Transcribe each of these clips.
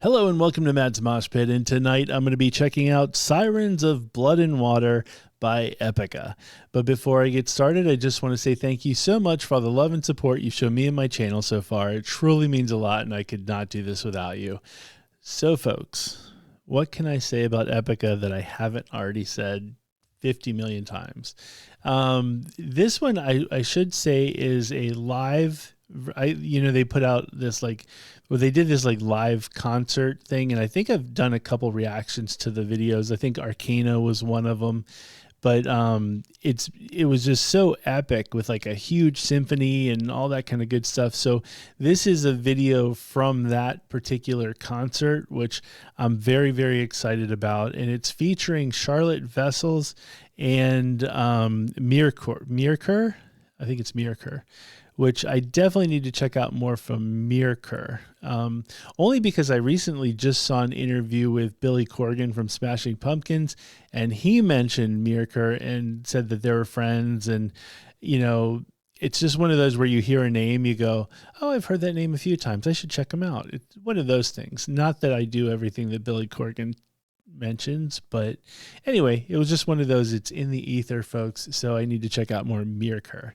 Hello and welcome to Matt's Mosh Pit, and tonight I'm going to be checking out Sirens of Blood and Water by Epica. But before I get started, I just want to say thank you so much for all the love and support you've shown me and my channel so far. It truly means a lot, and I could not do this without you. So folks, what can I say about Epica that I haven't already said 50 million times? This one, I should say, is a live. They put out this they did this live concert thing, and I think I've done a couple reactions to the videos. I think Arcana was one of them, but it was just so epic with like a huge symphony and all that kind of good stuff. So this is a video from that particular concert, which I'm very, very excited about, and it's featuring Charlotte Wessels and Myrkur. I think it's Myrkur, which I definitely need to check out more from Myrkur. Only because I recently just saw an interview with Billy Corgan from Smashing Pumpkins, and he mentioned Myrkur and said that they were friends. And, it's just one of those where you hear a name, you go, oh, I've heard that name a few times. I should check them out. It's one of those things. Not that I do everything that Billy Corgan mentions, but anyway, it was just one of those. It's in the ether, folks, so I need to check out more Myrkur.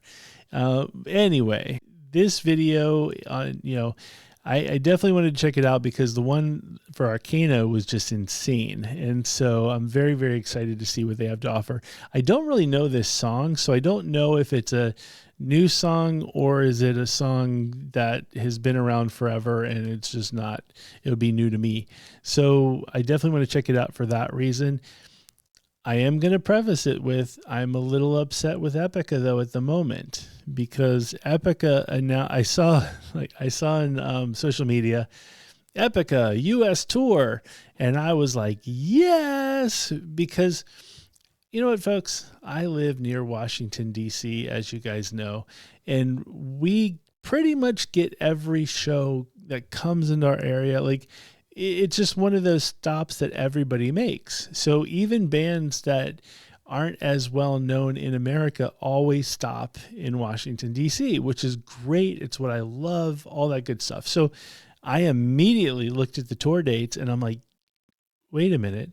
Anyway, this video, I definitely wanted to check it out because the one for Arcana was just insane. And so I'm very, very excited to see what they have to offer. I don't really know this song, so I don't know if it's a new song or is it a song that has been around forever and it's just not, it would be new to me. So I definitely want to check it out for that reason. I am going to preface it with, I'm a little upset with Epica though at the moment, because Epica, and now I saw in social media, Epica US tour, and I was like, yes, because you know what, folks, I live near Washington, D.C., as you guys know, and we pretty much get every show that comes into our area. Like, it's just one of those stops that everybody makes. So even bands that aren't as well known in America always stop in Washington, D.C., which is great. It's what I love, all that good stuff. So I immediately looked at the tour dates and I'm like, wait a minute.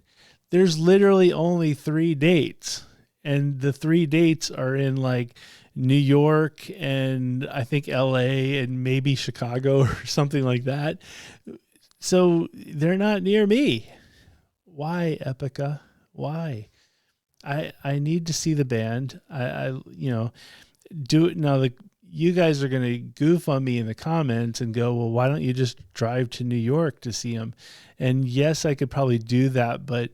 There's literally only 3 dates, and the 3 dates are in like New York and I think LA and maybe Chicago or something like that. So they're not near me. Why, Epica? Why? I need to see the band. I do it now. You guys are going to goof on me in the comments and go, well, why don't you just drive to New York to see them? And yes, I could probably do that, but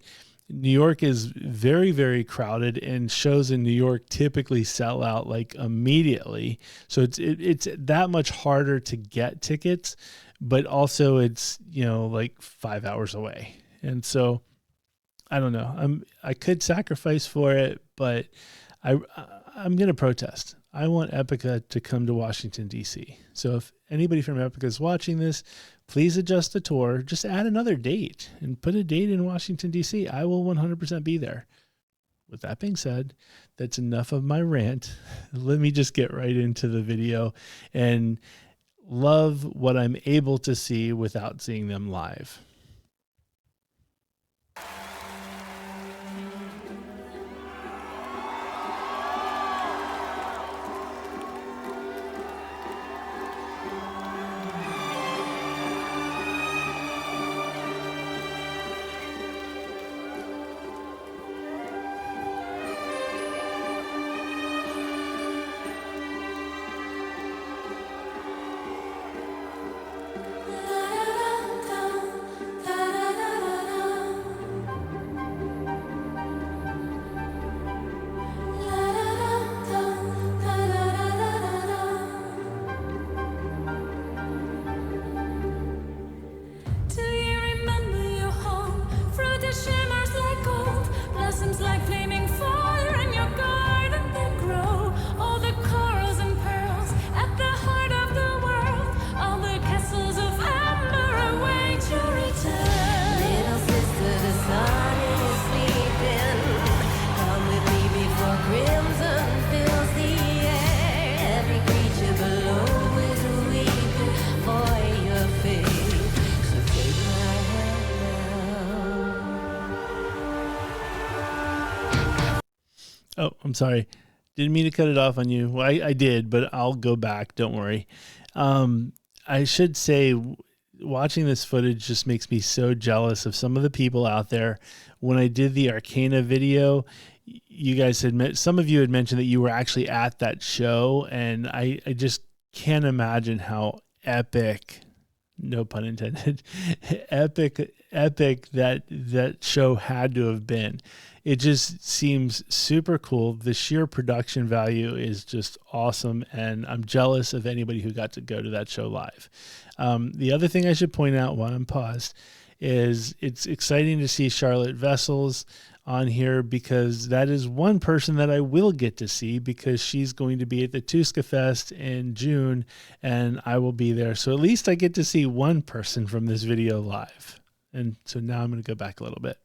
New York is very, very crowded, and shows in New York typically sell out like immediately. So it's that much harder to get tickets, but also it's, like 5 hours away. And so I don't know. I could sacrifice for it, but I'm going to protest. I want Epica to come to Washington, D.C. So if anybody from Epica is watching this, please adjust the tour. Just add another date and put a date in Washington, D.C. I will 100% be there. With that being said, that's enough of my rant. Let me just get right into the video and love what I'm able to see without seeing them live. I'm sorry. Didn't mean to cut it off on you. Well, I did, but I'll go back. Don't worry. I should say, watching this footage just makes me so jealous of some of the people out there. When I did the Arcana video, you guys had some of you had mentioned that you were actually at that show, and I just can't imagine how epic, no pun intended, epic that show had to have been. It just seems super cool. The sheer production value is just awesome, and I'm jealous of anybody who got to go to that show live. The other thing I should point out while I'm paused is it's exciting to see Charlotte Wessels on here, because that is one person that I will get to see, because she's going to be at the Tuska Fest in June and I will be there. So at least I get to see one person from this video live. And so now I'm going to go back a little bit.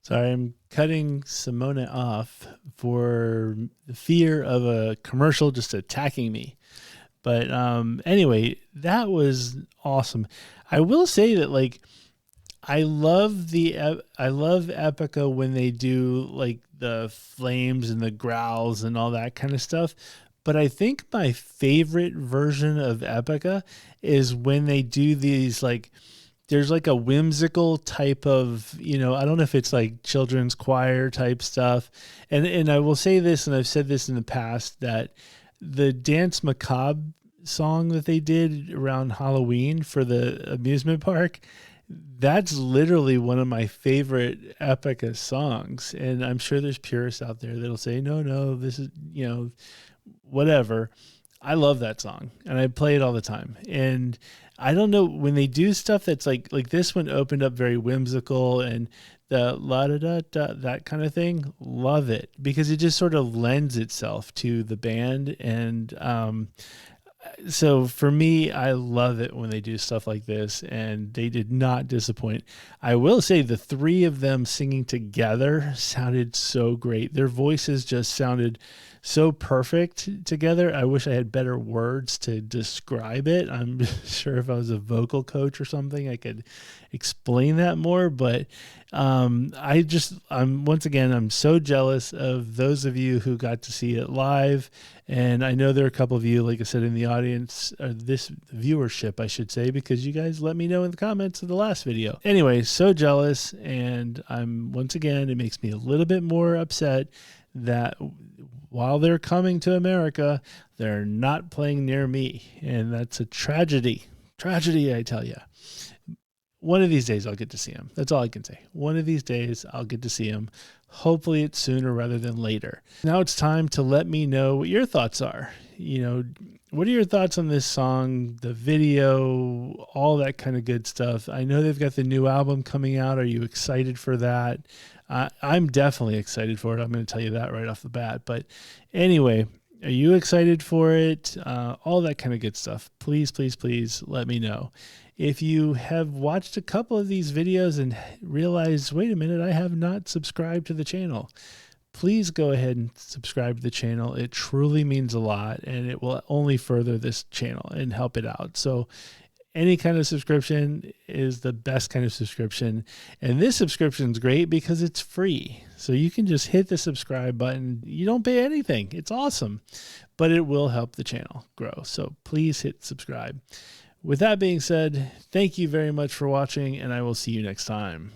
Sorry, I'm cutting Simona off for the fear of a commercial just attacking me. But anyway, that was awesome. I will say that, like, I love Epica when they do like the flames and the growls and all that kind of stuff. But I think my favorite version of Epica is when they do these, like, there's like a whimsical type of, I don't know if it's like children's choir type stuff. And I will say this, and I've said this in the past, that the Dance Macabre song that they did around Halloween for the amusement park, That's literally one of my favorite Epica songs. And I'm sure there's purists out there that'll say, no, this is, whatever. I love that song and I play it all the time. And I don't know, when they do stuff that's like this one opened up very whimsical, and the la da da da, that kind of thing, love it because it just sort of lends itself to the band. And so for me, I love it when they do stuff like this, and they did not disappoint. I will say the three of them singing together sounded so great. Their voices just sounded so perfect together. I wish I had better words to describe it. I'm sure if I was a vocal coach or something, I could explain that more. But I'm once again, I'm so jealous of those of you who got to see it live. And I know there are a couple of you, like I said, in the audience, or this viewership, I should say, because you guys let me know in the comments of the last video. Anyway, so jealous. And once again, it makes me a little bit more upset that while they're coming to America, they're not playing near me. And that's a tragedy. Tragedy, I tell you. One of these days I'll get to see him. That's all I can say. One of these days I'll get to see him. Hopefully it's sooner rather than later. Now it's time to let me know what your thoughts are. What are your thoughts on this song, the video, all that kind of good stuff? I know they've got the new album coming out. Are you excited for that? I'm definitely excited for it. I'm going to tell you that right off the bat. But anyway, are you excited for it? All that kind of good stuff. Please, please, please let me know. If you have watched a couple of these videos and realized, wait a minute, I have not subscribed to the channel, please go ahead and subscribe to the channel. It truly means a lot, and it will only further this channel and help it out. So any kind of subscription is the best kind of subscription. And this subscription is great because it's free. So you can just hit the subscribe button. You don't pay anything. It's awesome, but it will help the channel grow. So please hit subscribe. With that being said, thank you very much for watching, and I will see you next time.